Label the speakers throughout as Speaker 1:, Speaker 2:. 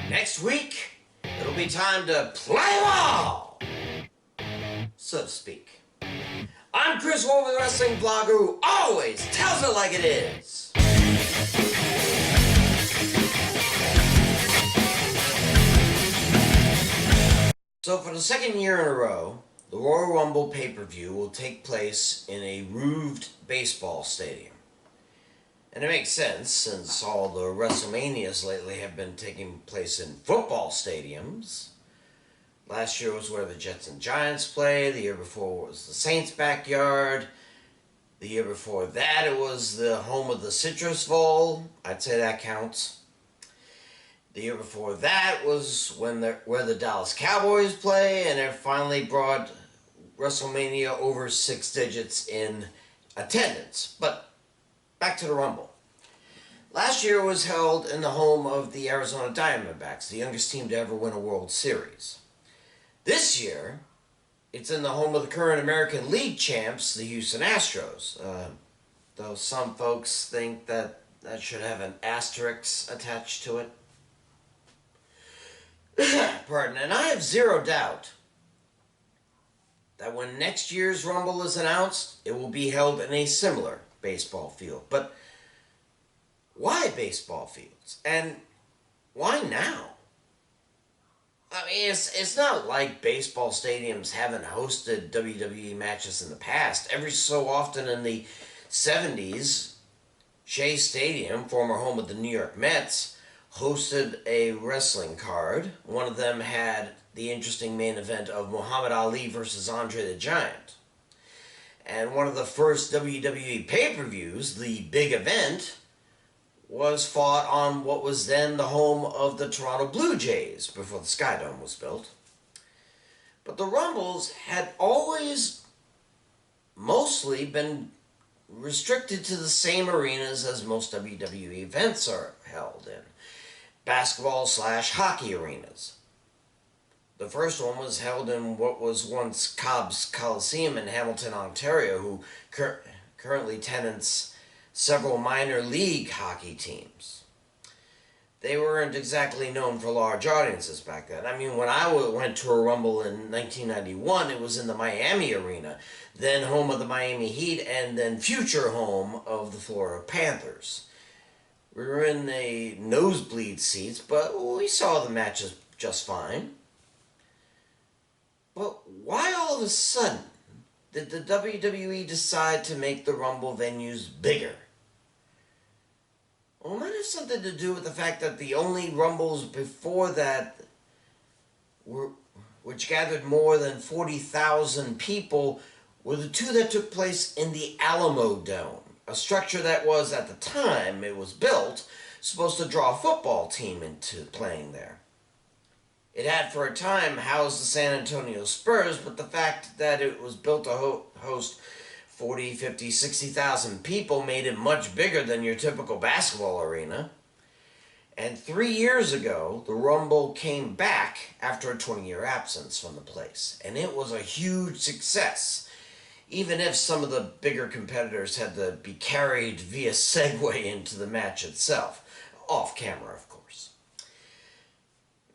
Speaker 1: Next week, it'll be time to play ball, so to speak. I'm Chris Wolvie, the wrestling blogger who always tells it like it is. So for the second year in a row, the Royal Rumble pay-per-view will take place in a roofed baseball stadium. And it makes sense, since all the WrestleManias lately have been taking place in football stadiums. Last year was where the Jets and Giants played. The year before was the Saints' backyard. The year before that, it was the home of the Citrus Bowl. I'd say that counts. The year before that was where the Dallas Cowboys play, and it finally brought WrestleMania over 6 digits in attendance. But back to the Rumble. Last year was held in the home of the Arizona Diamondbacks, the youngest team to ever win a World Series. This year, it's in the home of the current American League champs, the Houston Astros. Though some folks think that should have an asterisk attached to it. Pardon, and I have zero doubt that when next year's Rumble is announced, it will be held in a similar baseball field. But why baseball fields? And why now? I mean, it's not like baseball stadiums haven't hosted WWE matches in the past. Every so often in the 70s, Shea Stadium, former home of the New York Mets, hosted a wrestling card. One of them had the interesting main event of Muhammad Ali versus Andre the Giant. And one of the first WWE pay-per-views, the big event, was fought on what was then the home of the Toronto Blue Jays before the Sky Dome was built. But the Rumbles had always mostly been restricted to the same arenas as most WWE events are held in. Basketball/hockey arenas. The first one was held in what was once Cobb's Coliseum in Hamilton, Ontario, who currently tenants several minor league hockey teams. They weren't exactly known for large audiences back then. I mean, when I went to a Rumble in 1991, it was in the Miami Arena, then home of the Miami Heat, and then future home of the Florida Panthers. We were in the nosebleed seats, but we saw the matches just fine. But why all of a sudden did the WWE decide to make the Rumble venues bigger? Well, it might have something to do with the fact that the only Rumbles before that, which gathered more than 40,000 people, were the two that took place in the Alamo Dome, a structure that was, at the time it was built, supposed to draw a football team into playing there. It had for a time housed the San Antonio Spurs, but the fact that it was built to host 40, 50, 60,000 people made it much bigger than your typical basketball arena. And 3 years ago, the Rumble came back after a 20-year absence from the place, and it was a huge success, even if some of the bigger competitors had to be carried via Segway into the match itself, off camera, of course.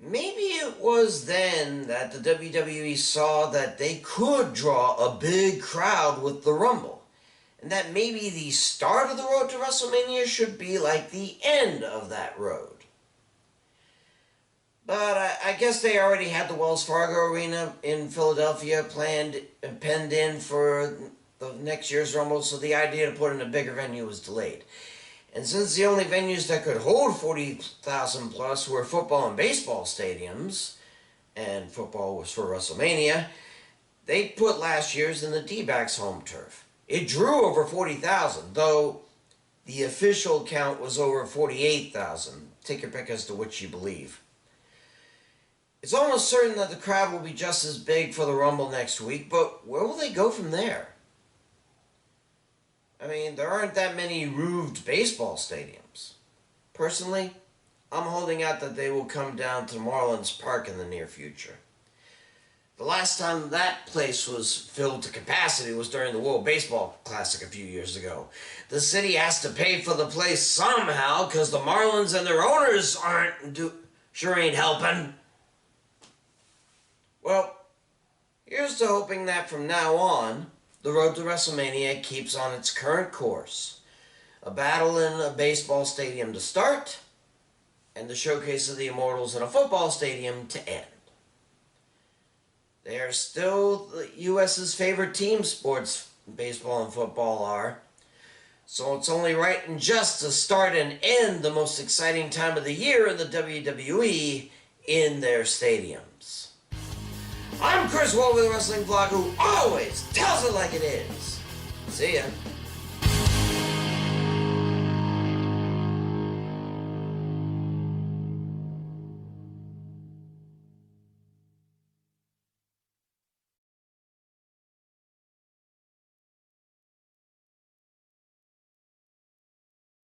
Speaker 1: Maybe it was then that the WWE saw that they could draw a big crowd with the Rumble, and that maybe the start of the road to WrestleMania should be like the end of that road. But I guess they already had the Wells Fargo Arena in Philadelphia penned in for the next year's Rumble, so the idea to put in a bigger venue was delayed. And since the only venues that could hold 40,000 plus were football and baseball stadiums, and football was for WrestleMania, they put last year's in the D-backs home turf. It drew over 40,000, though the official count was over 48,000. Take your pick as to which you believe. It's almost certain that the crowd will be just as big for the Rumble next week, but where will they go from there? I mean, there aren't that many roofed baseball stadiums. Personally, I'm holding out that they will come down to Marlins Park in the near future. The last time that place was filled to capacity was during the World Baseball Classic a few years ago. The city has to pay for the place somehow because the Marlins and their owners Sure ain't helping. Well, here's to hoping that from now on, the road to WrestleMania keeps on its current course. A battle in a baseball stadium to start, and the showcase of the Immortals in a football stadium to end. They are still the U.S.'s favorite team, sports, baseball and football are. So it's only right and just to start and end the most exciting time of the year in the WWE in their stadiums. I'm Chris Wolvie, the wrestling vlog, who always tells it like it is. See ya.